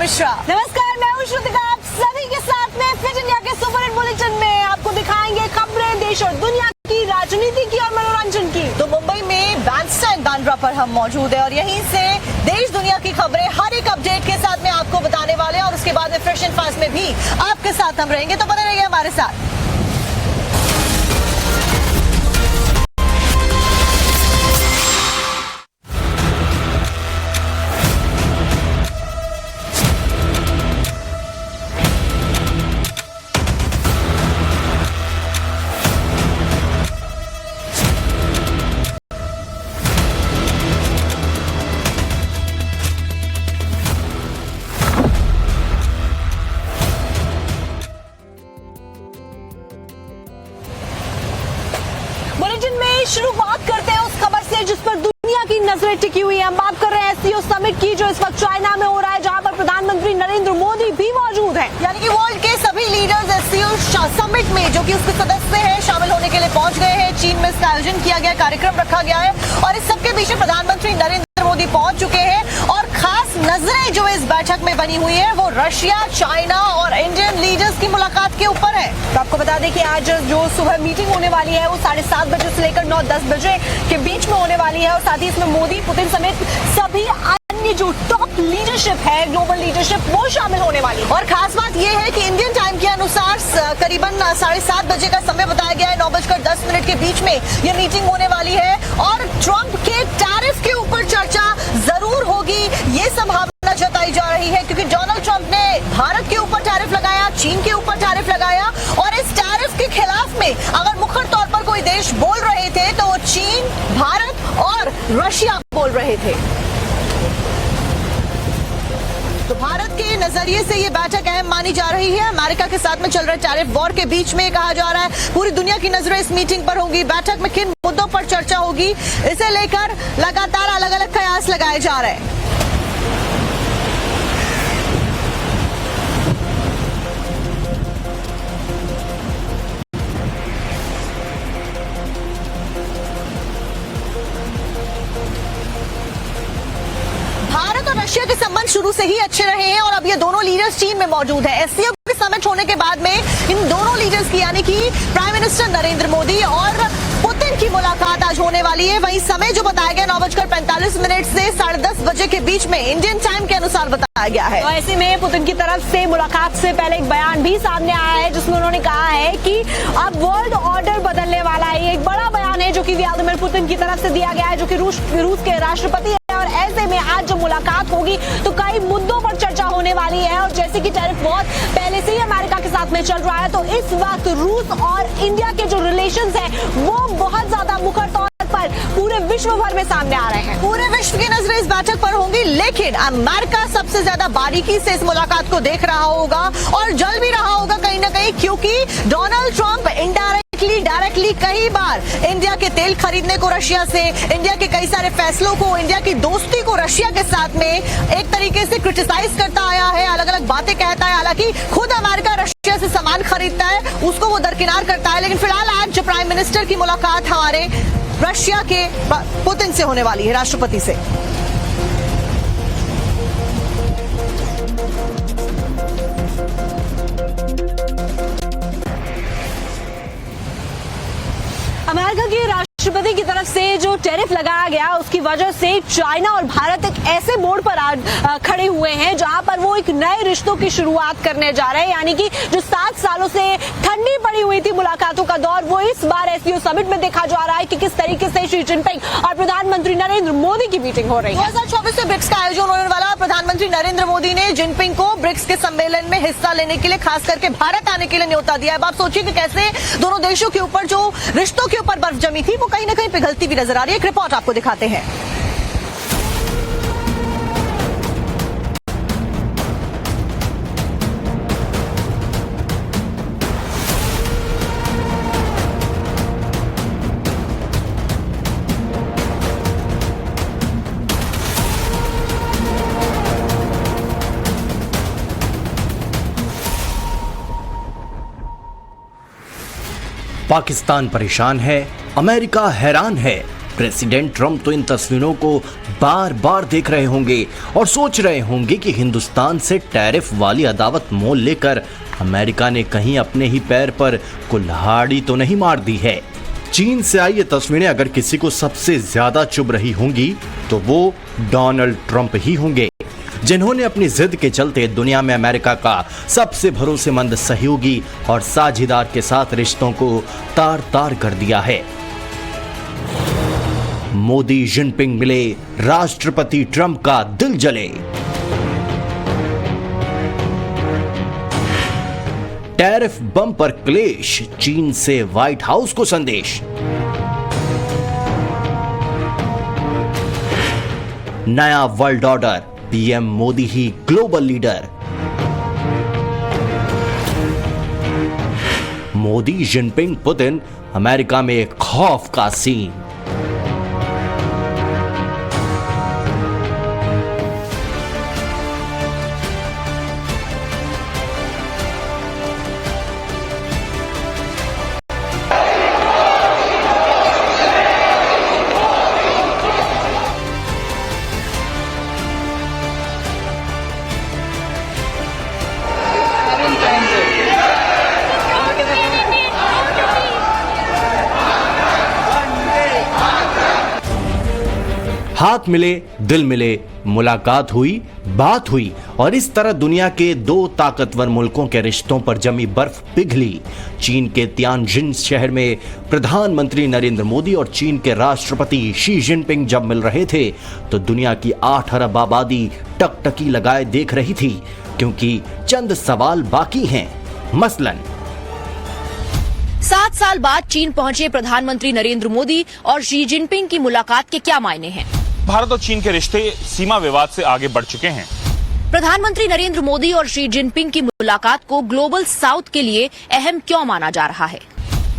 मिश्रा। नमस्कार, मैं हूं श्रुतिका। आप सभी के साथ में फिट इंडिया के सुपर हिट बुलेटिन में आपको दिखाएंगे खबरें देश और दुनिया की, राजनीति की और मनोरंजन की। तो मुंबई में बैंडस्टैंड बांद्रा पर हम मौजूद है और यहीं से देश दुनिया की खबरें हर एक अपडेट के साथ में आपको बताने वाले हैं और उसके बाद में फ्रेश एंड फास्ट में भी आपके साथ हम रहेंगे, तो बने रहिए हमारे साथ। शुरुआत करते हैं उस खबर से जिस पर दुनिया की नजरें टिकी हुई है। हम बात कर रहे हैं एससीओ समिट की, जो इस वक्त चाइना में हो रहा है, जहां पर प्रधानमंत्री नरेंद्र मोदी भी मौजूद हैं। यानी कि वर्ल्ड के सभी लीडर्स एससीओ समिट में, जो कि उसके सदस्य हैं, शामिल होने के लिए पहुंच गए हैं। चीन में इसका आयोजन किया गया, कार्यक्रम रखा गया है और इस सबके बीच में प्रधानमंत्री नरेंद्र मोदी पहुंच चुके हैं और खास नजरें जो इस बैठक में बनी हुई है वो रशिया, चाइना और इंडियन लीडर्स की मुलाकात के ऊपर है। तो आपको बता दें कि आज जो सुबह मीटिंग होने वाली है वो 7:30 बजे से लेकर 9-10 बजे के बीच में होने वाली है और साथ ही इसमें मोदी, पुतिन समेत सभी अन्य जो टॉप लीडरशिप है, ग्लोबल लीडरशिप, वो शामिल होने वाली है। और खास बात यह है कि इंडियन टाइम के अनुसार करीबन 7:30 बजे का समय बताया गया है। 9:10 के बीच में ये मीटिंग होने वाली है और ट्रंप के टैरिफ के ऊपर चर्चा जरूर होगी, ये संभावना जताई जा रही है, क्योंकि डोनाल्ड ट्रंप ने भारत के ऊपर टैरिफ लगाया, चीन के ऊपर टैरिफ लगाया और इस टैरिफ के खिलाफ में अगर मुखर तौर पर कोई देश बोल रहे थे तो वो चीन, भारत और रशिया बोल रहे थे। तो भारत के नजरिए से ये बैठक अहम मानी जा रही है। अमेरिका के साथ में चल रहे टैरिफ वॉर के बीच में कहा जा रहा है पूरी दुनिया की नजरें इस मीटिंग पर होंगी। बैठक में किन मुद्दों पर चर्चा होगी, इसे लेकर लगातार अलग अलग कयास लगाए जा रहे हैं। रशिया के संबंध शुरू से ही अच्छे रहे हैं और अब ये दोनों लीडर्स चीन में मौजूद हैं। एससीओ के समिट होने के बाद में इन दोनों लीडर्स की, यानी कि प्राइम मिनिस्टर नरेंद्र मोदी और पुतिन की मुलाकात आज होने वाली है। वहीं समय जो बताया गया 9:45 से 10:30 बजे के बीच में इंडियन टाइम के अनुसार बताया गया है। तो ऐसे में पुतिन की तरफ से मुलाकात से पहले एक बयान भी सामने आया है जिसमें उन्होंने कहा है कि अब वर्ल्ड ऑर्डर बदलने वाला है। एक बड़ा बयान है जो कि व्लादिमीर पुतिन की तरफ से दिया गया है, जो कि रूस के राष्ट्रपति है। और ऐसे में आज जब मुलाकात होगी तो कई मुद्दों पर चर्चा होने वाली है और जैसे कि टैरिफ वॉर पहले से ही अमेरिका के साथ में चल रहा है, तो इस वक्त रूस और इंडिया के जो रिलेशंस हैं वो बहुत ज्यादा मुखर तौर पर पूरे विश्व भर में सामने आ रहे हैं। पूरे विश्व की नजरें इस बैठक पर होंगी, लेकिन अमेरिका सबसे ज्यादा बारीकी से इस मुलाकात को देख रहा होगा और जल भी रहा होगा कहीं ना कहीं, क्योंकि डोनाल्ड ट्रंप डायरेक्टली कई बार इंडिया के तेल खरीदने को रशिया से, इंडिया के कई सारे फैसलों को, इंडिया की दोस्ती को रशिया के साथ में एक तरीके से क्रिटिसाइज करता आया है, अलग अलग बातें कहता है। हालांकि खुद अमेरिका रशिया से सामान खरीदता है, उसको वो दरकिनार करता है, लेकिन फिलहाल आज जो प्राइम मिनिस्टर की मुलाकात हमारे रशिया के पुतिन से होने वाली है, राष्ट्रपति से। अमेरिका के राष्ट्रपति की तरफ से जो टैरिफ लगाया गया उसकी वजह से चाइना और भारत एक ऐसे मोड़ पर आज खड़े हुए हैं जहां पर वो एक नए रिश्तों की शुरुआत करने जा रहे हैं। यानी कि जो 7 सालों से ठंडी पड़ी हुई थी मुलाकातों का दौर, वो इस बार एससीओ समिट में देखा जा रहा है कि किस तरीके से शी जिनपिंग और प्रधानमंत्री नरेंद्र मोदी की मीटिंग हो रही है। 2024 से ब्रिक्स का आयोजन होने वाला। प्रधानमंत्री नरेंद्र मोदी ने जिनपिंग को ब्रिक्स के सम्मेलन में हिस्सा लेने के लिए, खास करके भारत आने के लिए न्योता दिया है। आप सोचिए कि कैसे दोनों देशों के ऊपर जो रिश्तों के ऊपर बर्फ जमी थी वो कहीं ना कहीं पिघलती भी नजर आ रही है। एक रिपोर्ट आपको दिखाते हैं। पाकिस्तान परेशान है, अमेरिका हैरान है, प्रेसिडेंट ट्रंप तो इन तस्वीरों को बार बार देख रहे होंगे और सोच रहे होंगे कि हिंदुस्तान से टैरिफ वाली अदावत मोल लेकर अमेरिका ने कहीं अपने ही पैर पर कुल्हाड़ी तो नहीं मार दी है। चीन से आई ये तस्वीरें अगर किसी को सबसे ज्यादा चुभ रही होंगी तो वो डोनाल्ड ट्रंप ही होंगे, जिन्होंने अपनी जिद के चलते दुनिया में अमेरिका का सबसे भरोसेमंद सहयोगी और साझेदार के साथ रिश्तों को तार तार कर दिया है। मोदी जिनपिंग मिले, राष्ट्रपति ट्रंप का दिल जले। टैरिफ बम पर क्लेश, चीन से व्हाइट हाउस को संदेश। नया वर्ल्ड ऑर्डर, पीएम मोदी ही global leader. Modi Jinping Putin, America में खौफ का सीन। हाथ मिले, दिल मिले, मुलाकात हुई, बात हुई और इस तरह दुनिया के दो ताकतवर मुल्कों के रिश्तों पर जमी बर्फ पिघली। चीन के तियानजिन शहर में प्रधानमंत्री नरेंद्र मोदी और चीन के राष्ट्रपति शी जिनपिंग जब मिल रहे थे तो दुनिया की 8 अरब आबादी टकटकी लगाए देख रही थी, क्योंकि चंद सवाल बाकी हैं। मसलन 7 साल बाद चीन पहुंचे प्रधानमंत्री नरेंद्र मोदी और शी जिनपिंग की मुलाकात के क्या मायने हैं? भारत और चीन के रिश्ते सीमा विवाद से आगे बढ़ चुके हैं। प्रधानमंत्री नरेंद्र मोदी और शी जिनपिंग की मुलाकात को ग्लोबल साउथ के लिए अहम क्यों माना जा रहा है?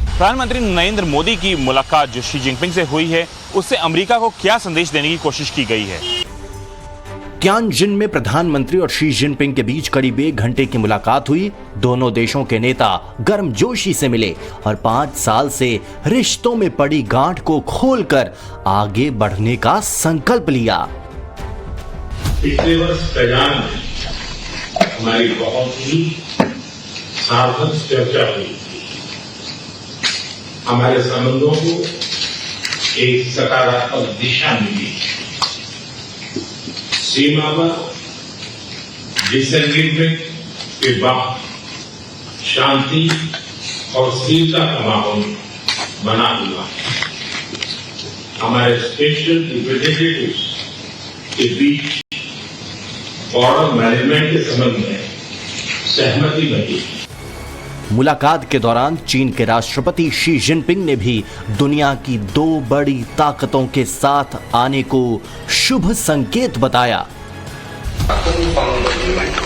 प्रधानमंत्री नरेंद्र मोदी की मुलाकात जो शी जिनपिंग से हुई है, उससे अमेरिका को क्या संदेश देने की कोशिश की गई है? तियानजिन में प्रधानमंत्री और शी जिनपिंग के बीच करीब 1 घंटे की मुलाकात हुई। दोनों देशों के नेता गर्मजोशी से मिले और 5 साल से रिश्तों में पड़ी गांठ को खोलकर आगे बढ़ने का संकल्प लिया। पिछले वर्ष कजान में हमारी बहुत ही सार्थक चर्चा हुई। हमारे संबंधों को एक सकारात्मक दिशा मिली। सीमा पर डिसएग्रीमेंट के बाद शांति और स्थिरता का माहौल बना हुआ। हमारे स्पेशल रिप्रेजेंटेटिव्स के बीच बॉर्डर मैनेजमेंट के संबंध में सहमति बनी। मुलाकात के दौरान चीन के राष्ट्रपति शी जिनपिंग ने भी दुनिया की 2 बड़ी ताकतों के साथ आने को शुभ संकेत बताया। 东方的民主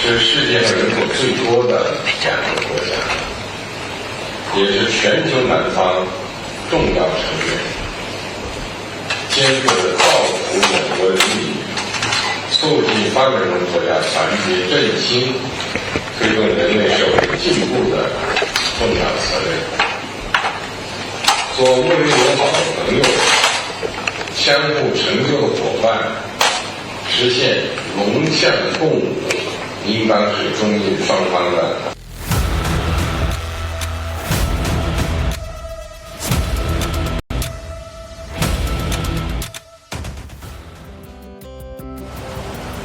是世界上人口最多的两个国家，也是全球南方重要成员，坚决地造福美国人民，促进发展中国家团结振兴，推动人类社会进步的重要责任。做睦邻友好的朋友，相互成就的伙伴，实现龙象共舞，应当是中印双方的。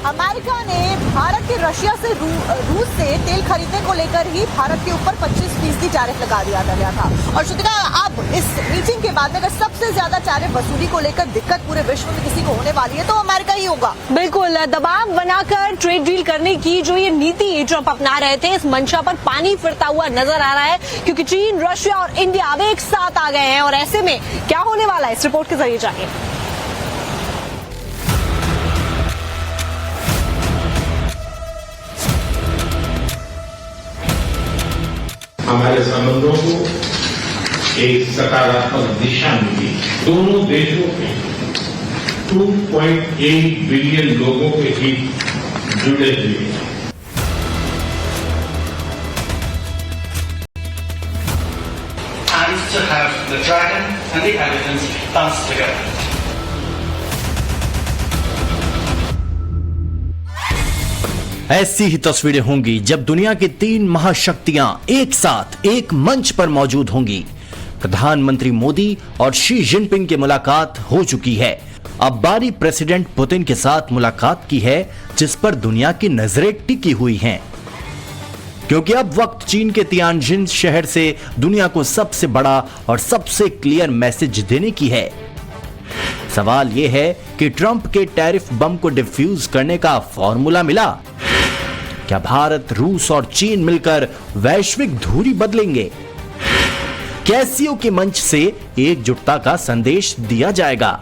अमेरिका ने भारत के रशिया से रूस से तेल खरीदने को लेकर ही भारत के ऊपर 25% टैरिफ लगा दिया गया था। और श्रुतिका, अब इस मीटिंग के बाद अगर सबसे ज्यादा टैरिफ वसूली को लेकर दिक्कत पूरे विश्व में किसी को होने वाली है तो अमेरिका ही होगा। बिल्कुल, दबाव बनाकर ट्रेड डील करने की जो ये नीति ट्रंप अपना रहे थे, इस मंशा पर पानी फिरता हुआ नजर आ रहा है, क्योंकि चीन, रशिया और इंडिया अब एक साथ आ गए हैं। और ऐसे में क्या होने वाला है, इस रिपोर्ट के जरिए जानिए। हमारे संबंधों को एक सकारात्मक दिशा मिली। दोनों देशों के 2.8 बिलियन लोगों के हित जुड़े हुए हैं।他 chance to have the dragon and the elephant dance together. ऐसी ही तस्वीरें होंगी जब दुनिया की 3 महाशक्तियां एक साथ एक मंच पर मौजूद होंगी। प्रधानमंत्री मोदी और शी जिनपिंग की मुलाकात हो चुकी है। अब बारी प्रेसिडेंट पुतिन के साथ मुलाकात की है, जिस पर दुनिया की नजरें टिकी हुई हैं। क्योंकि अब वक्त चीन के तियानजिन शहर से दुनिया को सबसे बड़ा और सबसे क्लियर मैसेज देने की है। सवाल यह है कि ट्रंप के टैरिफ बम को डिफ्यूज करने का फॉर्मूला मिला। क्या भारत, रूस और चीन मिलकर वैश्विक धुरी बदलेंगे? कैसियो के मंच से एकजुटता का संदेश दिया जाएगा?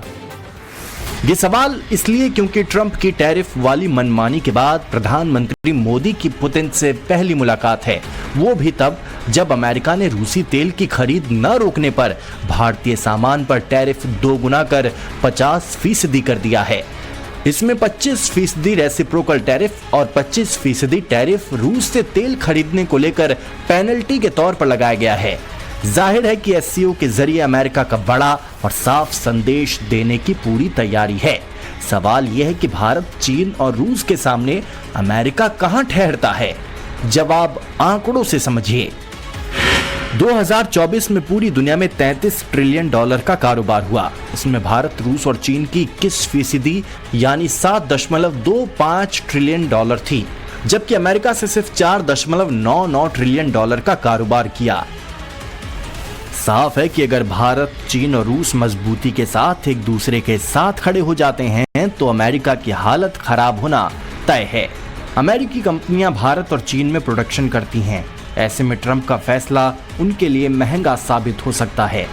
ये सवाल इसलिए क्योंकि ट्रंप की टैरिफ वाली मनमानी के बाद प्रधानमंत्री मोदी की पुतिन से पहली मुलाकात है, वो भी तब जब अमेरिका ने रूसी तेल की खरीद न रोकने पर भारतीय सामान पर टैरिफ 2 गुना कर 50% कर दिया है। इसमें 25% रेसिप्रोकल टैरिफ और 25% टैरिफ रूस से तेल खरीदने को लेकर पेनल्टी के तौर पर लगाया गया है। जाहिर है कि एससीओ के जरिए अमेरिका का बड़ा और साफ संदेश देने की पूरी तैयारी है। सवाल यह है कि भारत, चीन और रूस के सामने अमेरिका कहां ठहरता है? जवाब आंकड़ों से समझिए। 2024 में पूरी दुनिया में $33 ट्रिलियन का कारोबार हुआ। इसमें भारत, रूस और चीन की 21% यानी $7.25 ट्रिलियन थी, जबकि अमेरिका से सिर्फ $4.99 ट्रिलियन का कारोबार किया। साफ है कि अगर भारत, चीन और रूस मजबूती के साथ एक दूसरे के साथ खड़े हो जाते हैं तो अमेरिका की हालत खराब होना तय है। अमेरिकी कंपनियां भारत और चीन में प्रोडक्शन करती हैं। ऐसे में ट्रंप का फैसला उनके लिए महंगा साबित हो सकता है।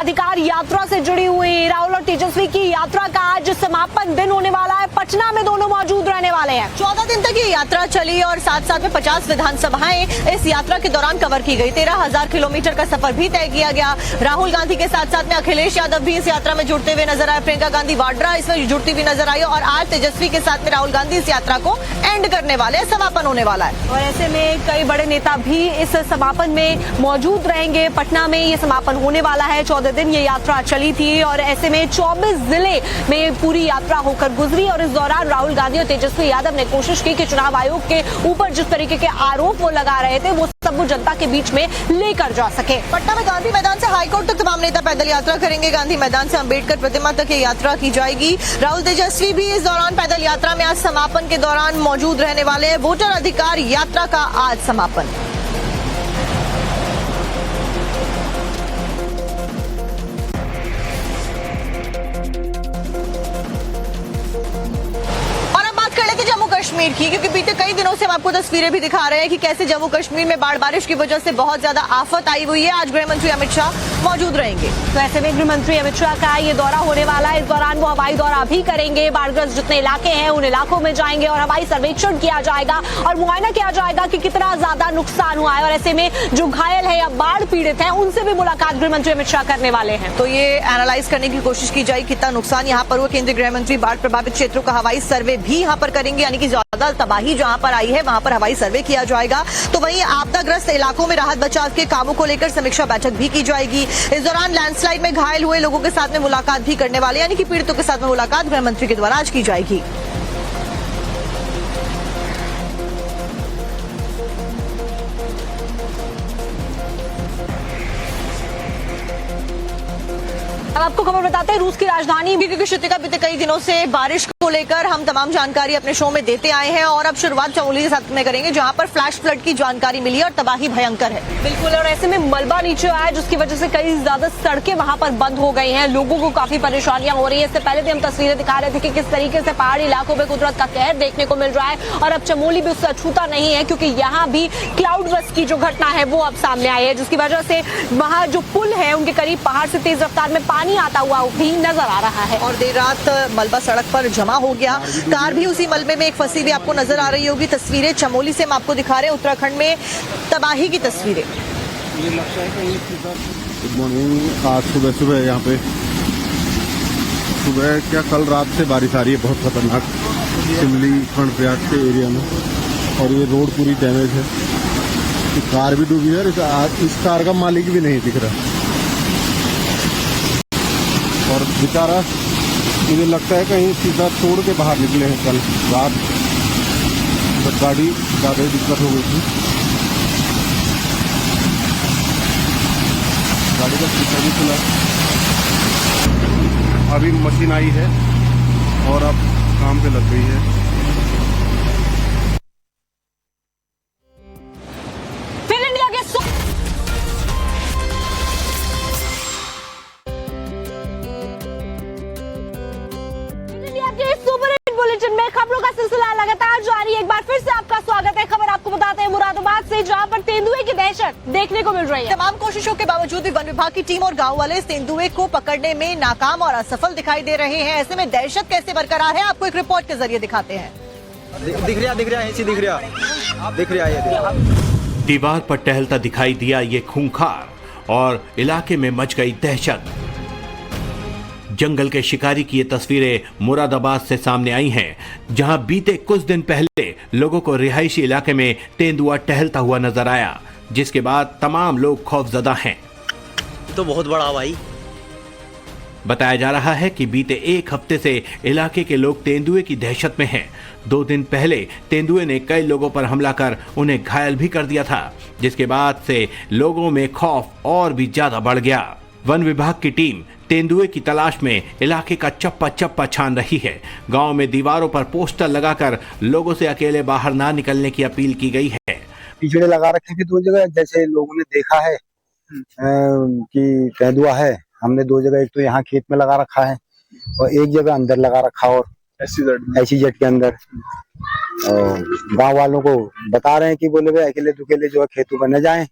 अधिकार यात्रा से जुड़ी हुई राहुल और तेजस्वी की यात्रा का आज समापन दिन होने वाला है। पटना में दोनों मौजूद रहने वाले हैं। 14 दिन तक ये यात्रा चली और साथ साथ में 50 विधानसभाएं इस यात्रा के दौरान कवर की गई। 13,000 किलोमीटर का सफर भी तय किया गया। राहुल गांधी के साथ साथ में अखिलेश यादव भी इस यात्रा में जुड़ते हुए नजर आए। प्रियंका गांधी वाड्रा इसमें जुड़ती हुई नजर आई और आज तेजस्वी के साथ में राहुल गांधी इस यात्रा को एंड करने वाले, समापन होने वाला है। और ऐसे में कई बड़े नेता भी इस समापन में मौजूद रहेंगे। पटना में ये समापन होने वाला है। 14 दिन ये यात्रा चली थी और ऐसे में 24 जिले में पूरी यात्रा होकर गुजरी और इस दौरान राहुल गांधी और तेजस्वी यादव ने कोशिश की कि चुनाव आयोग के ऊपर जिस तरीके के आरोप वो लगा रहे थे वो सब वो जनता के बीच में लेकर जा सके। पटना में गांधी मैदान से हाईकोर्ट तक तमाम नेता पैदल यात्रा करेंगे। गांधी मैदान से अंबेडकर प्रतिमा तक ये यात्रा की जाएगी। राहुल, तेजस्वी भी इस दौरान पैदल यात्रा में आज समापन के दौरान मौजूद रहने वाले हैं। वोटर अधिकार यात्रा का आज समापन। कश्मीर की, क्योंकि बीते कई दिनों से हम आपको तस्वीरें भी दिखा रहे हैं कि कैसे जम्मू कश्मीर में बाढ़ बारिश की वजह से बहुत ज्यादा आफत आई हुई है। आज गृह मंत्री अमित शाह मौजूद रहेंगे। तो ऐसे में गृह मंत्री अमित शाह का ये दौरा होने वाला है। इस दौरान वो हवाई दौरा भी करेंगे। बाढ़ग्रस्त जितने इलाके हैं उन इलाकों में जाएंगे और हवाई सर्वेक्षण किया जाएगा और मुआयना किया जाएगा कि कितना ज्यादा नुकसान हुआ है और ऐसे में जो घायल है या बाढ़ पीड़ित है उनसे भी मुलाकात गृह मंत्री अमित शाह करने वाले हैं। तो ये एनालाइज करने की कोशिश की जाएगी कितना नुकसान यहाँ पर हुआ। केंद्रीय गृह मंत्री बाढ़ प्रभावित क्षेत्रों का हवाई सर्वे भी यहाँ पर करेंगे, यानी कि ज्यादा तबाही जहां पर आई है वहां पर हवाई सर्वे किया जाएगा। तो वहीं आपदाग्रस्त इलाकों में राहत बचाव के कामों को लेकर समीक्षा बैठक भी की जाएगी। इस दौरान लैंडस्लाइड में घायल हुए लोगों के साथ में मुलाकात भी करने वाले, यानी कि पीड़ितों के साथ में मुलाकात गृह मंत्री के द्वारा आज की जाएगी। अब आपको खबर बताते हैं रूस की राजधानी क्योंकि श्रुतिका बीते कई दिनों से बारिश को लेकर हम तमाम जानकारी अपने शो में देते आए हैं और अब शुरुआत चमोली के साथ में करेंगे, जहां पर फ्लैश फ्लड की जानकारी मिली और तबाही भयंकर है। बिल्कुल, और ऐसे में मलबा नीचे आया है जिसकी वजह से कई ज्यादा सड़कें वहां पर बंद हो गई हैं। लोगों को काफी परेशानियां हो रही है। इससे पहले भी हम तस्वीरें दिखा रहे थे कि किस तरीके से पहाड़ी इलाकों में कुदरत का कहर देखने को मिल रहा है और अब चमोली भी उससे अछूता नहीं है, क्योंकि यहाँ भी क्लाउड बर्स्ट की जो घटना है वो अब सामने आई है, जिसकी वजह से वहाँ जो पुल है उनके करीब पहाड़ से तेज रफ्तार में पानी आता हुआ भी नजर आ रहा है। और देर रात मलबा सड़क पर जमा हो गया, कार भी उसी मलबे में एक फंसी हुई आपको नजर आ रही होगी। तस्वीरें चमोली से हम आपको दिखा रहे हैं, उत्तराखंड में तबाही की तस्वीरें। Good morning. आज सुबह यहाँ पे सुबह क्या कल रात से बारिश आ रही है, बहुत खतरनाक, शिमली खंड प्रयाग के एरिया में, और ये रोड पूरी डैमेज है। कि कार भी डूबी है और इस कार का मालिक भी नहीं दिख रहा। और बेचारा मुझे लगता है कहीं सीधा छोड़ के बाहर निकले हैं कल रात, तो गाड़ी ज़्यादा ही दिक्कत हो गई थी। गाड़ी का शीशा भी खुला। अभी मशीन आई है और अब काम पे लग गई है। फिर इंडिया के सुपर हिट बुलेटिन में खबरों का सिलसिला लगातार जारी। एक बार फिर से आपका स्वागत है। खबर आपको बताते हैं मुरादाबाद से, जहां पर तेंदुए की दहशत देखने को मिल रही है। तमाम कोशिशों के बावजूद भी वन विभाग की टीम और गांव वाले इस तेंदुए को पकड़ने में नाकाम और असफल दिखाई दे रहे हैं। ऐसे में दहशत कैसे बरकरार है, आपको एक रिपोर्ट के जरिए दिखाते हैं। दिख रहा है। दीवार पर टहलता दिखाई दिया ये खूंखार और इलाके में मच गई दहशत। जंगल के शिकारी की ये तस्वीरें मुरादाबाद से सामने आई हैं, जहां बीते कुछ दिन पहले लोगों को रिहायशी इलाके में तेंदुआ टहलता हुआ नजर आया, जिसके बाद तमाम लोग खौफजदा हैं। तो बहुत बड़ा भाई। बताया जा रहा है कि बीते एक हफ्ते से इलाके के लोग तेंदुए की दहशत में हैं। 2 दिन पहले तेंदुए ने कई लोगों पर हमला कर उन्हें घायल भी कर दिया था, जिसके बाद से लोगों में खौफ और भी ज्यादा बढ़ गया। वन विभाग की टीम तेंदुए की तलाश में इलाके का चप्पा चप्पा छान रही है। गांव में दीवारों पर पोस्टर लगाकर लोगों से अकेले बाहर ना निकलने की अपील की गई है। पिछड़े लगा रखे थे 2 जगह, जैसे लोगों ने देखा है कि तेंदुआ है। हमने 2 जगह, एक तो यहाँ खेत में लगा रखा है और एक जगह अंदर लगा रखा, और SEZ के अंदर। और गांव वालों को बता रहे हैं कि बोले भाई अकेले दुकेले जो है खेतों में न जाएं,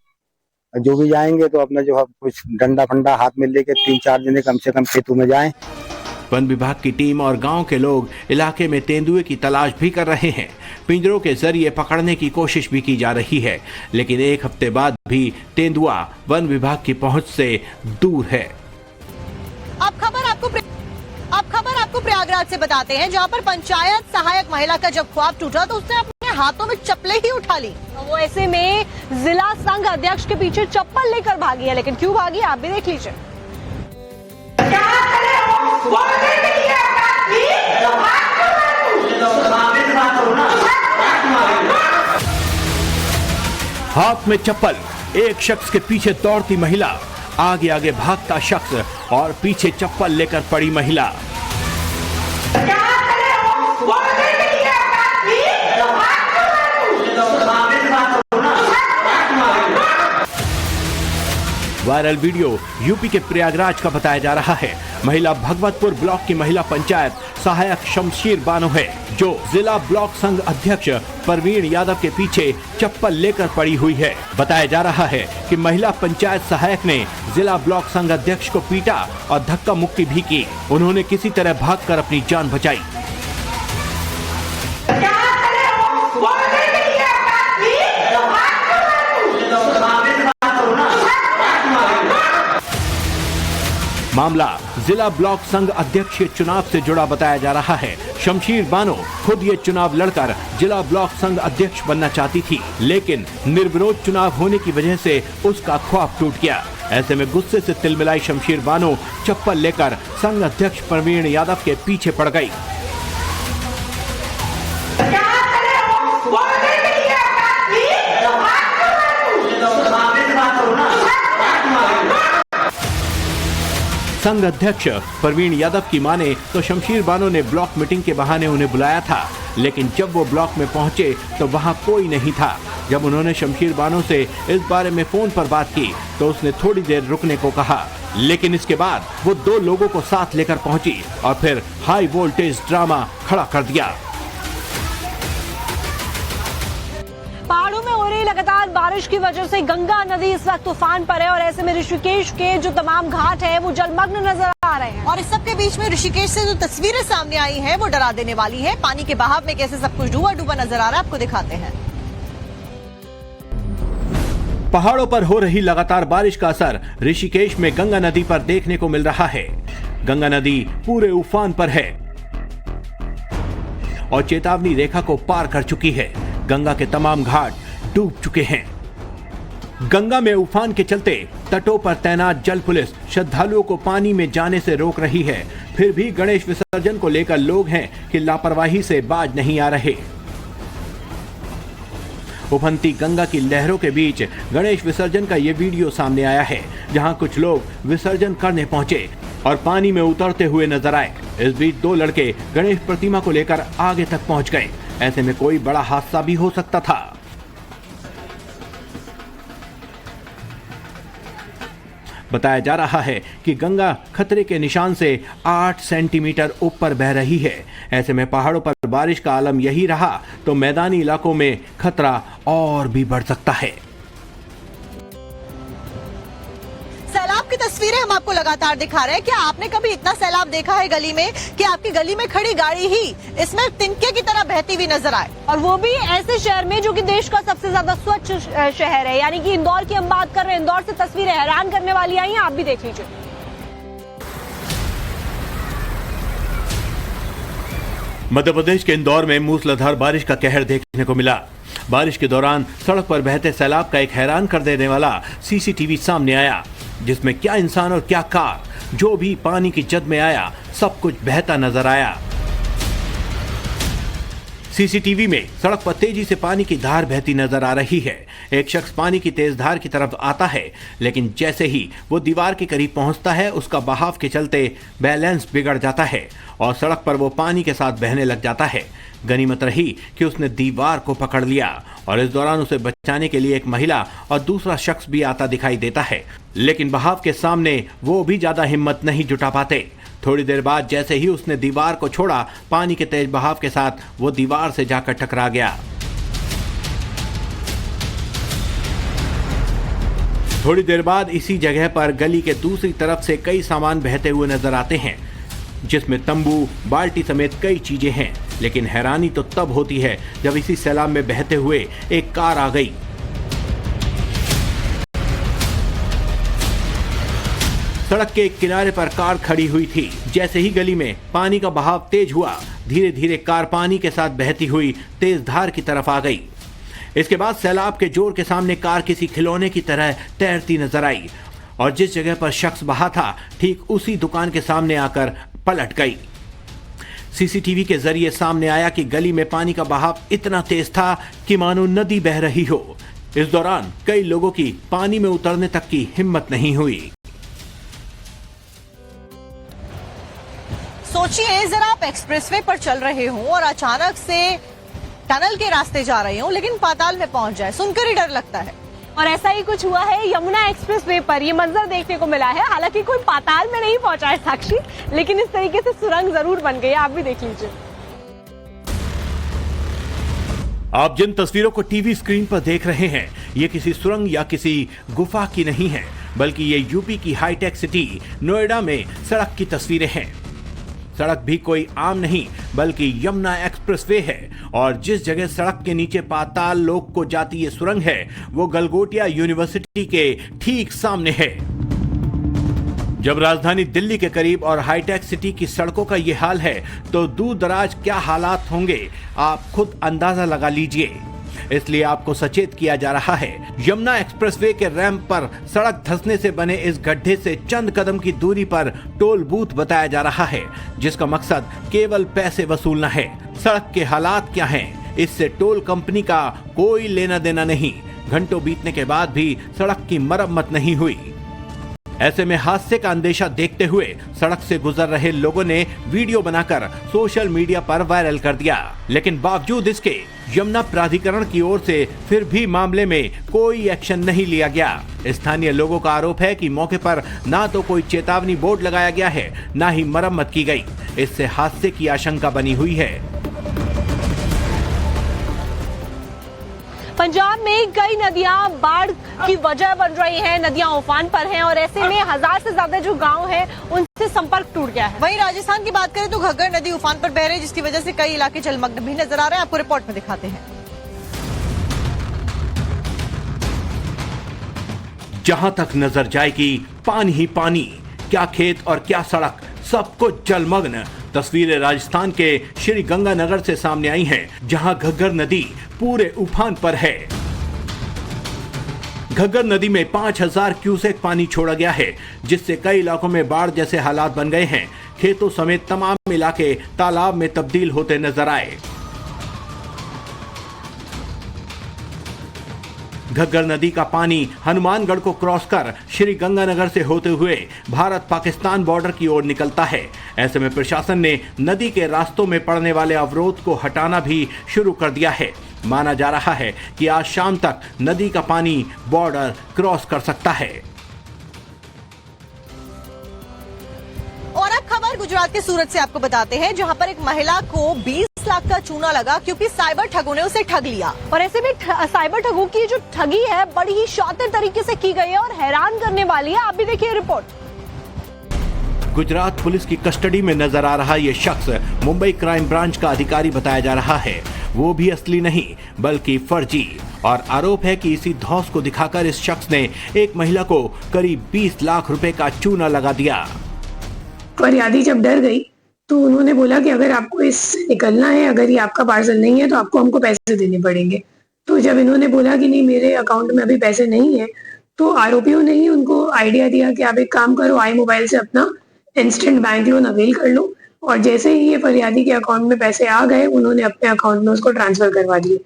जो भी जाएंगे तो अपना जो है कुछ डंडा फंडा हाथ में लेके 3-4 जने कम से कम खेतों में जाएं। वन विभाग की टीम और गांव के लोग इलाके में तेंदुए की तलाश भी कर रहे हैं। पिंजरों के जरिए पकड़ने की कोशिश भी की जा रही है, लेकिन एक हफ्ते बाद भी तेंदुआ वन विभाग की पहुंच से दूर है। अब खबर आपको प्रयागराज से बताते हैं, जहां पर पंचायत सहायक महिला का जब ख्वाब टूटा तो उसने अपने हाथों में चप्पलें ही उठा ली। वो ऐसे में जिला संघ अध्यक्ष के पीछे चप्पल लेकर भागी है, लेकिन क्यों भागी आप भी देख लीजिए। हाथ में चप्पल, एक शख्स के पीछे दौड़ती महिला, आगे आगे भागता शख्स और पीछे चप्पल लेकर पड़ी महिला। वायरल वीडियो यूपी के प्रयागराज का बताया जा रहा है। महिला भगवतपुर ब्लॉक की महिला पंचायत सहायक शमशीर बानो है, जो जिला ब्लॉक संघ अध्यक्ष परवीन यादव के पीछे चप्पल लेकर पड़ी हुई है। बताया जा रहा है कि महिला पंचायत सहायक ने जिला ब्लॉक संघ अध्यक्ष को पीटा और धक्का मुक्की भी की। उन्होंने किसी तरह भागकर अपनी जान बचाई। मामला जिला ब्लॉक संघ अध्यक्ष के चुनाव से जुड़ा बताया जा रहा है। शमशीर बानो खुद ये चुनाव लड़कर जिला ब्लॉक संघ अध्यक्ष बनना चाहती थी, लेकिन निर्विरोध चुनाव होने की वजह से उसका ख्वाब टूट गया। ऐसे में गुस्से से तिलमिलाई शमशीर बानो चप्पल लेकर संघ अध्यक्ष परवीन यादव के पीछे पड़ गई। संघ अध्यक्ष परवीन यादव की माने तो शमशीर बानो ने ब्लॉक मीटिंग के बहाने उन्हें बुलाया था, लेकिन जब वो ब्लॉक में पहुंचे तो वहां कोई नहीं था। जब उन्होंने शमशीर बानो से इस बारे में फोन पर बात की तो उसने थोड़ी देर रुकने को कहा, लेकिन इसके बाद वो 2 लोगों को साथ लेकर पहुंची और फिर हाई वोल्टेज ड्रामा खड़ा कर दिया। पहाड़ों में हो रही लगातार बारिश की वजह से गंगा नदी इस वक्त तूफान पर है और ऐसे में ऋषिकेश के जो तमाम घाट है वो जलमग्न नजर आ रहे हैं। और इस सब के बीच में ऋषिकेश से जो तस्वीरें सामने आई हैं वो डरा देने वाली है। पानी के बहाव में कैसे सब कुछ डूबा डूबा नजर आ रहा है, आपको दिखाते हैं। पहाड़ों पर हो रही लगातार बारिश का असर ऋषिकेश में गंगा नदी पर देखने को मिल रहा है। गंगा नदी पूरे उफान पर है और चेतावनी रेखा को पार कर चुकी है। गंगा के तमाम घाट डूब चुके हैं। गंगा में उफान के चलते तटों पर तैनात जल पुलिस श्रद्धालुओं को पानी में जाने से रोक रही है। फिर भी गणेश विसर्जन को लेकर लोग हैं कि लापरवाही से बाज नहीं आ रहे। उफनती गंगा की लहरों के बीच गणेश विसर्जन का ये वीडियो सामने आया है, जहां कुछ लोग विसर्जन करने पहुंचे और पानी में उतरते हुए नजर आए। इस बीच दो लड़के गणेश प्रतिमा को लेकर आगे तक पहुंच गए। ऐसे में कोई बड़ा हादसा भी हो सकता था। बताया जा रहा है कि गंगा खतरे के निशान से 8 सेंटीमीटर ऊपर बह रही है। ऐसे में पहाड़ों पर बारिश का आलम यही रहा तो मैदानी इलाकों में खतरा और भी बढ़ सकता है। सैलाब की तस्वीरें हम आपको लगातार दिखा रहे हैं। क्या आपने कभी इतना सैलाब देखा है गली में कि आपकी गली में खड़ी गाड़ी ही इसमें तिनके की तरह बहती हुई नजर आए, और वो भी ऐसे शहर में जो कि देश का सबसे ज्यादा स्वच्छ शहर है, यानी कि इंदौर की हम बात कर रहे हैं। इंदौर से तस्वीरें हैरान करने वाली आई हैं, आप भी देख लीजिए। मध्य प्रदेश के इंदौर में मूसलाधार बारिश का कहर देखने को मिला। बारिश के दौरान सड़क पर बहते सैलाब का एक हैरान कर देने वाला सीसीटीवी सामने आया, जिसमें क्या इंसान और क्या कार, जो भी पानी की जद में आया सब कुछ बहता नजर आया। सीसीटीवी में सड़क पर तेजी से पानी की धार बहती नजर आ रही है। एक शख्स पानी की तेज धार की तरफ आता है, लेकिन जैसे ही वो दीवार के करीब पहुंचता है उसका बहाव के चलते बैलेंस बिगड़ जाता है और सड़क पर वो पानी के साथ बहने लग जाता है। गनीमत रही कि उसने दीवार को पकड़ लिया और इस दौरान उसे बचाने के लिए एक महिला और दूसरा शख्स भी आता दिखाई देता है, लेकिन बहाव के सामने वो भी ज्यादा हिम्मत नहीं जुटा पाते। थोड़ी देर बाद जैसे ही उसने दीवार को छोड़ा, पानी के तेज बहाव के साथ वो दीवार से जाकर टकरा गया। थोड़ी देर बाद इसी जगह पर गली के दूसरी तरफ से कई सामान बहते हुए नजर आते हैं, जिसमें तंबू, बाल्टी समेत कई चीजें हैं। लेकिन हैरानी तो तब होती है जब इसी सैलाब में बहते हुए एक कार आ गई। सड़क के किनारे पर कार खड़ी हुई थी। जैसे ही गली में पानी का बहाव तेज हुआ, धीरे धीरे कार पानी के साथ बहती हुई तेज धार की तरफ आ गई। इसके बाद सैलाब के जोर के सामने कार किसी खिलौने की तरह तैरती नजर आई और जिस जगह पर शख्स बहा था ठीक उसी दुकान के सामने आकर पलट गई। सीसीटीवी के जरिए सामने आया कि गली में पानी का बहाव इतना तेज था कि मानो नदी बह रही हो। इस दौरान कई लोगों की पानी में उतरने तक की हिम्मत नहीं हुई। सोचिए जरा, आप एक्सप्रेसवे पर चल रहे हो और अचानक से टनल के रास्ते जा रहे हो लेकिन पाताल में पहुंच जाए, सुनकर ही डर लगता है। और ऐसा ही कुछ हुआ है यमुना एक्सप्रेसवे पर। ये मंजर देखने को मिला है। हालांकि कोई पाताल में नहीं पहुंचा है साक्षी, लेकिन इस तरीके से सुरंग जरूर बन गई है, आप भी देख लीजिए। आप जिन तस्वीरों को टीवी स्क्रीन पर देख रहे हैं, ये किसी सुरंग या किसी गुफा की नहीं है, बल्कि ये यूपी की हाईटेक सिटी नोएडा में सड़क की तस्वीरें हैं। सड़क भी कोई आम नहीं बल्कि यमुना एक्सप्रेसवे है और जिस जगह सड़क के नीचे पाताल लोक को जाती ये सुरंग है वो गलगोटिया यूनिवर्सिटी के ठीक सामने है। जब राजधानी दिल्ली के करीब और हाईटेक सिटी की सड़कों का ये हाल है तो दूर दराज क्या हालात होंगे आप खुद अंदाजा लगा लीजिए। इसलिए आपको सचेत किया जा रहा है। यमुना एक्सप्रेसवे के रैंप पर सड़क धंसने से बने इस गड्ढे से चंद कदम की दूरी पर टोल बूथ बताया जा रहा है, जिसका मकसद केवल पैसे वसूलना है। सड़क के हालात क्या हैं, इससे टोल कंपनी का कोई लेना देना नहीं। घंटों बीतने के बाद भी सड़क की मरम्मत नहीं हुई। ऐसे में हादसे का अंदेशा देखते हुए सड़क से गुजर रहे लोगों ने वीडियो बनाकर सोशल मीडिया पर वायरल कर दिया, लेकिन बावजूद इसके यमुना प्राधिकरण की ओर से फिर भी मामले में कोई एक्शन नहीं लिया गया। स्थानीय लोगों का आरोप है कि मौके पर ना तो कोई चेतावनी बोर्ड लगाया गया है, ना ही मरम्मत की गई। इससे हादसे की आशंका बनी हुई है। पंजाब में कई नदियां बाढ़ की वजह बन रही हैं, नदियां उफान पर हैं और ऐसे में 1000 से ज्यादा जो गांव हैं उनसे संपर्क टूट गया है। वहीं राजस्थान की बात करें तो घग्गर नदी उफान पर बह रही है, जिसकी वजह से कई इलाके जलमग्न भी नजर आ रहे हैं। आपको रिपोर्ट में दिखाते हैं। जहां तक नजर जाएगी पानी ही पानी, क्या खेत और क्या सड़क, सब कुछ जलमग्न। तस्वीरें राजस्थान के श्री गंगानगर से सामने आई हैं, जहां घग्गर नदी पूरे उफान पर है। घग्गर नदी में 5000 क्यूसेक पानी छोड़ा गया है, जिससे कई इलाकों में बाढ़ जैसे हालात बन गए हैं। खेतों समेत तमाम इलाके तालाब में तब्दील होते नजर आए। घग्गर नदी का पानी हनुमानगढ़ को क्रॉस कर श्री गंगानगर से होते हुए भारत पाकिस्तान बॉर्डर की ओर निकलता है। ऐसे में प्रशासन ने नदी के रास्तों में पड़ने वाले अवरोध को हटाना भी शुरू कर दिया है। माना जा रहा है कि आज शाम तक नदी का पानी बॉर्डर क्रॉस कर सकता है। और अब खबर गुजरात के सूरत से आपको बताते हैं, जहां पर एक महिला को 20 लाख का चूना लगा क्योंकि साइबर ठगों ने उसे ठग लिया। और ऐसे में साइबर ठगों की जो ठगी है बड़ी ही शातिर तरीके से की गई है और हैरान करने वाली है। आप भी देखिए रिपोर्ट। गुजरात पुलिस की कस्टडी में नजर आ रहा ये शख्स मुंबई क्राइम ब्रांच का अधिकारी बताया जा रहा है। वो भी असली नहीं बल्कि फर्जी, और आरोप है कि इसी धौंस को दिखाकर इस शख्स ने एक महिला को करीब 20 लाख रुपए का चूना लगा दिया। फरियादी जब डर गई तो उन्होंने बोला कि अगर आपको इससे निकलना है, अगर ये आपका पार्सल नहीं है तो आपको हमको पैसे देने पड़ेंगे। तो जब इन्होंने बोला कि नहीं मेरे अकाउंट में अभी पैसे नहीं है, तो आरोपियों ने ही उनको आइडिया दिया कि आप एक काम करो, आई मोबाइल से अपना इंस्टेंट बैंक लोन अवेल कर लो। और जैसे ही ये फरियादी के अकाउंट में पैसे आ गए, उन्होंने अपने अकाउंट में उसको ट्रांसफर करवा दिए।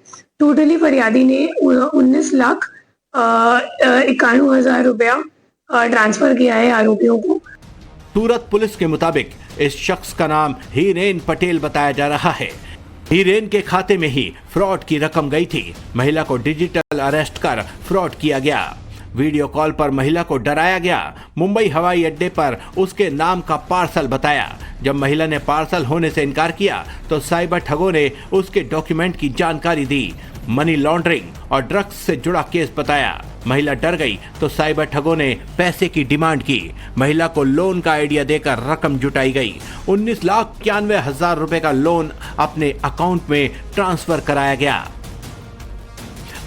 टोटली फरियादी ने 19,91,000 रुपया ट्रांसफर किया है आरोपियों को। सूरत पुलिस के मुताबिक इस शख्स का नाम हीरेन पटेल बताया जा रहा है। हीरेन के खाते में ही फ्रॉड की रकम गई थी। महिला को डिजिटल अरेस्ट कर फ्रॉड किया गया। वीडियो कॉल पर महिला को डराया गया। मुंबई हवाई अड्डे पर उसके नाम का पार्सल बताया। जब महिला ने पार्सल होने से इनकार किया तो साइबर ठगों ने उसके डॉक्यूमेंट की जानकारी दी। मनी लॉन्ड्रिंग और ड्रग्स से जुड़ा केस बताया। महिला डर गई तो साइबर ठगों ने पैसे की डिमांड की। महिला को लोन का आइडिया देकर रकम जुटाई गई। 19,91,000 रुपए का लोन अपने अकाउंट में ट्रांसफर कराया गया।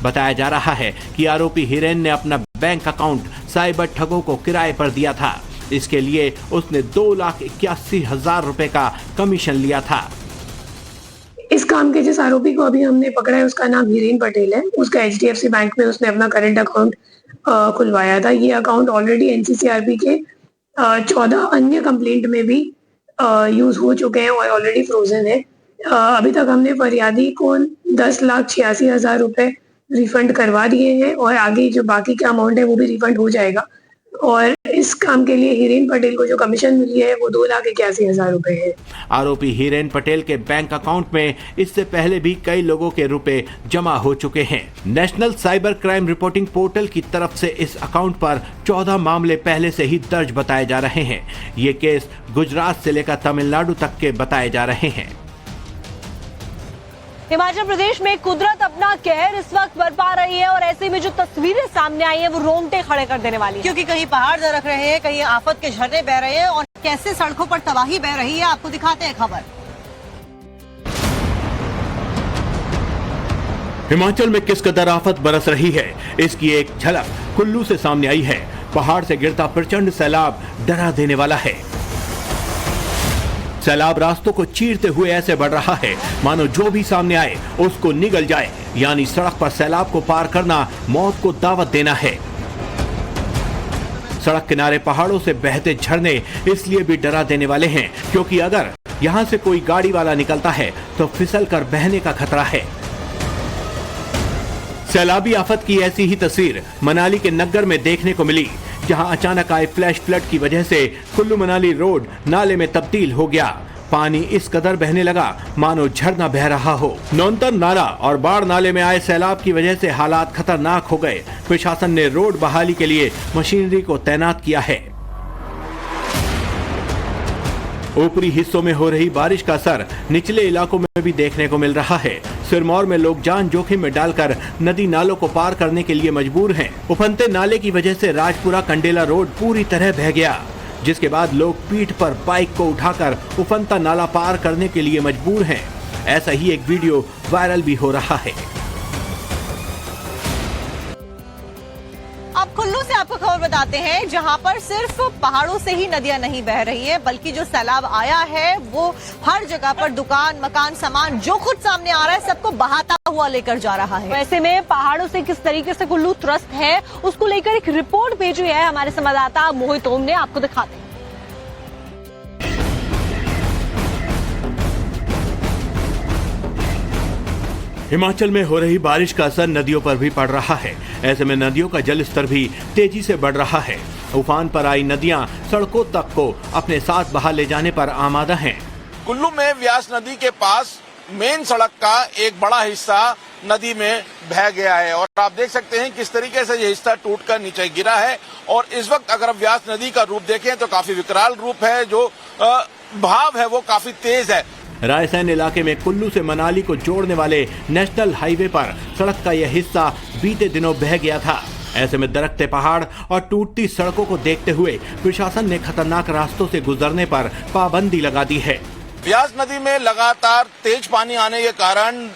बताया जा रहा है कि आरोपी हिरेन ने अपना बैंक अकाउंट साइबर ठगों को किराए पर दिया था। इसके लिए उसने 2,81,000 रुपए का कमीशन लिया था। इस काम के जिस आरोपी को अभी हमने पकड़ा है उसका नाम हीरेन पटेल है। उसका HDFC बैंक में उसने अपना करंट अकाउंट खुलवाया था। ये अकाउंट ऑलरेडी NCCRP के 14 अन्य कंप्लेंट में भी यूज हो चुके हैं और ऑलरेडी फ्रोजन है। अभी तक हमने फरियादी को 10,86,000 रुपए रिफंड करवा दिए हैं और आगे जो बाकी का अमाउंट है वो भी रिफंड हो जाएगा। और इस काम के लिए हीरेन पटेल को जो कमीशन मिली है वो 2,81,000 रुपए है। आरोपी हीरेन पटेल के बैंक अकाउंट में इससे पहले भी कई लोगों के रुपए जमा हो चुके हैं। National cyber crime reporting portal की तरफ से इस अकाउंट पर 14 मामले पहले से ही दर्ज बताए जा रहे हैं। ये केस गुजरात से लेकर तमिलनाडु तक के बताए जा रहे हैं। हिमाचल प्रदेश में कुदरत अपना कहर इस वक्त बरपा रही है और ऐसे में जो तस्वीरें सामने आई है वो रोंगटे खड़े कर देने वाली है। क्योंकि कहीं पहाड़ दरक रहे हैं, कहीं आफत के झरने बह रहे हैं और कैसे सड़कों पर तबाही बह रही है, आपको दिखाते हैं खबर। हिमाचल में किस कदर आफत बरस रही है, इसकी एक झलक कुल्लू से सामने आई है। पहाड़ से गिरता प्रचंड सैलाब डरा देने वाला है। सैलाब रास्तों को चीरते हुए ऐसे बढ़ रहा है मानो जो भी सामने आए उसको निगल जाए, यानी सड़क पर सैलाब को पार करना मौत को दावत देना है। सड़क किनारे पहाड़ों से बहते झरने इसलिए भी डरा देने वाले हैं क्योंकि अगर यहां से कोई गाड़ी वाला निकलता है तो फिसल कर बहने का खतरा है। सैलाबी आफत की ऐसी ही तस्वीर मनाली के नग्गर में देखने को मिली, जहां अचानक आए फ्लैश फ्लड की वजह से कुल्लू मनाली रोड नाले में तब्दील हो गया। पानी इस कदर बहने लगा मानो झरना बह रहा हो। नौनतर नाला और बाढ़ नाले में आए सैलाब की वजह से हालात खतरनाक हो गए। प्रशासन ने रोड बहाली के लिए मशीनरी को तैनात किया है। ऊपरी हिस्सों में हो रही बारिश का असर निचले इलाकों में भी देखने को मिल रहा है। सिरमौर में लोग जान जोखिम में डालकर नदी नालों को पार करने के लिए मजबूर हैं। उफनते नाले की वजह से राजपुरा कंडेला रोड पूरी तरह बह गया, जिसके बाद लोग पीठ पर बाइक को उठाकर उफनता नाला पार करने के लिए मजबूर हैं। ऐसा ही एक वीडियो वायरल भी हो रहा है। अब कुल्लू से आपको खबर बता बताते हैं जहां पर सिर्फ पहाड़ों से ही नदियां नहीं बह रही हैं, बल्कि जो सैलाब आया है वो हर जगह पर दुकान, मकान, सामान जो खुद सामने आ रहा है सबको बहाता हुआ लेकर जा रहा है। वैसे में पहाड़ों से किस तरीके से कुल्लू त्रस्त है, उसको लेकर एक रिपोर्ट भेजी है हमारे संवाददाता मोहित ओम ने, आपको दिखाते हैं। हिमाचल में हो रही बारिश का असर नदियों पर भी पड़ रहा है। ऐसे में नदियों का जल स्तर भी तेजी से बढ़ रहा है। उफान पर आई नदियां सड़कों तक को अपने साथ बहा ले जाने पर आमादा हैं। कुल्लू में व्यास नदी के पास मेन सड़क का एक बड़ा हिस्सा नदी में बह गया है और आप देख सकते हैं किस तरीके से ये हिस्सा टूटकर नीचे गिरा है। और इस वक्त अगर आप व्यास नदी का रूप देखें तो काफी विकराल रूप है, जो बहाव है वो काफी तेज है। रायसेन इलाके में कुल्लू से मनाली को जोड़ने वाले नेशनल हाईवे पर सड़क का यह हिस्सा बीते दिनों बह गया था। ऐसे में दरकते पहाड़ और टूटती सड़कों को देखते हुए प्रशासन ने खतरनाक रास्तों से गुजरने पर पाबंदी लगा दी है। व्यास नदी में लगातार तेज पानी आने के कारण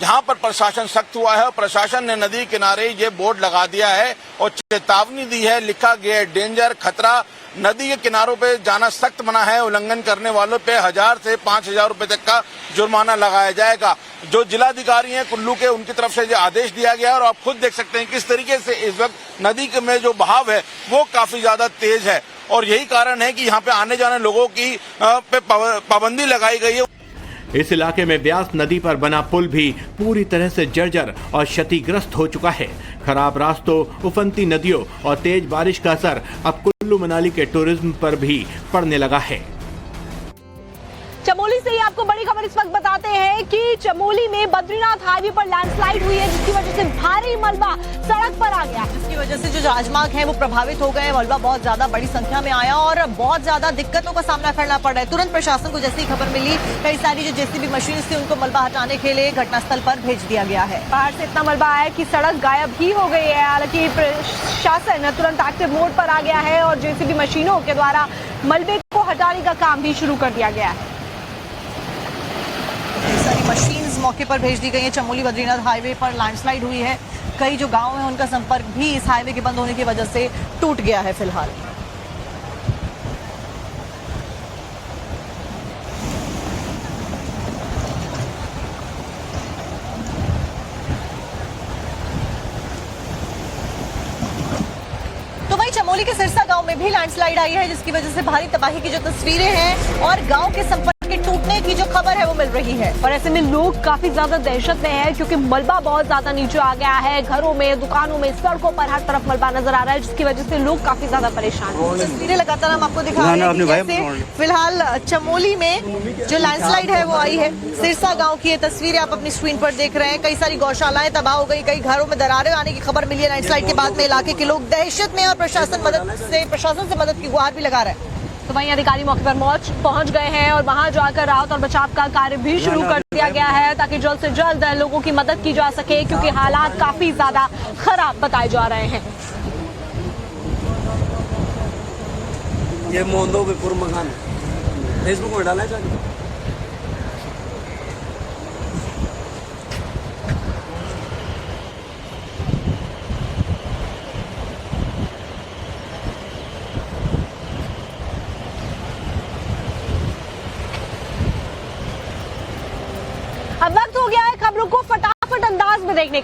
जहां पर प्रशासन सख्त हुआ है और प्रशासन ने नदी किनारे ये बोर्ड लगा दिया है और चेतावनी दी है, लिखा गया है डेंजर, खतरा। नदी के किनारों पे जाना सख्त मना है। उल्लंघन करने वालों पे 1000 से 5000 रुपए तक का जुर्माना लगाया जाएगा। जो जिलाधिकारी हैं कुल्लू के, उनकी तरफ से ये आदेश दिया गया और आप खुद देख सकते हैं किस तरीके से इस वक्त नदी में जो बहाव है वो काफी ज्यादा तेज है और यही कारण है कि यहाँ पे आने जाने लोगों की पे पाबंदी लगाई गई है। इस इलाके में व्यास नदी पर बना पुल भी पूरी तरह से जर्जर और क्षतिग्रस्त हो चुका है। खराब रास्तों, उफनती नदियों और तेज बारिश का असर अब कुल्लू मनाली के टूरिज्म पर भी पड़ने लगा है। चमोली से ही आपको बड़ी खबर इस वक्त बताते हैं कि चमोली में बद्रीनाथ हाईवे पर लैंडस्लाइड हुई है, जिसकी वजह से भारी मलबा सड़क पर आ गया, जिसकी वजह से जो राजमार्ग है वो प्रभावित हो गए। मलबा बहुत ज्यादा बड़ी संख्या में आया और बहुत ज्यादा दिक्कतों का सामना करना पड़ रहा है। तुरंत प्रशासन को जैसी खबर मिली, कई सारी जो जेसीबी मशीन थी उनको मलबा हटाने के लिए घटनास्थल पर भेज दिया गया है। पहाड़ से इतना मलबा आया कि सड़क गायब ही हो गई है। हालांकि प्रशासन तुरंत एक्टिव मोड पर आ गया है और जेसीबी मशीनों के द्वारा मलबे को हटाने का काम भी शुरू कर दिया गया है। सारी मशीन्स मौके पर भेज दी गई है। चमोली बद्रीनाथ हाईवे पर लैंडस्लाइड हुई है। कई जो गांव हैं उनका संपर्क भी इस हाईवे के बंद होने की वजह से टूट गया है फिलहाल। तो वहीं चमोली के सिरसा गांव में भी लैंडस्लाइड आई है, जिसकी वजह से भारी तबाही की जो तस्वीरें हैं और गांव के संपर्क के टूटने की जो खबर है वो मिल रही है। और ऐसे में लोग काफी ज्यादा दहशत में हैं क्योंकि मलबा बहुत ज्यादा नीचे आ गया है। घरों में, दुकानों में, सड़कों पर हर तरफ मलबा नजर आ रहा है, जिसकी वजह से लोग काफी ज्यादा परेशान हैं। तस्वीरें लगातार हम आपको दिखा रहे हैं कि कैसे फिलहाल चमोली में जो लैंडस्लाइड है वो आई है। सिरसा गांव की ये तस्वीरें आप अपनी स्क्रीन पर देख रहे हैं। कई सारी गौशालाएं तबाह हो गई, कई घरों में दरारें आने की खबर मिली है। लैंडस्लाइड के बाद में इलाके के लोग दहशत में और प्रशासन से मदद की गुहार भी लगा रहे हैं। तो वहीं अधिकारी मौके पर पहुंच गए हैं और वहां जाकर राहत और बचाव का कार्य भी शुरू कर दिया गया है ताकि जल्द से जल्द लोगों की मदद की जा सके, क्योंकि हालात काफी ज्यादा खराब बताए जा रहे हैं। ये मोहनदो विपुर मकान फेसबुक में डाला है। अब वक्त हो गया है खबरों को फटाफट अंदाज में देखने का।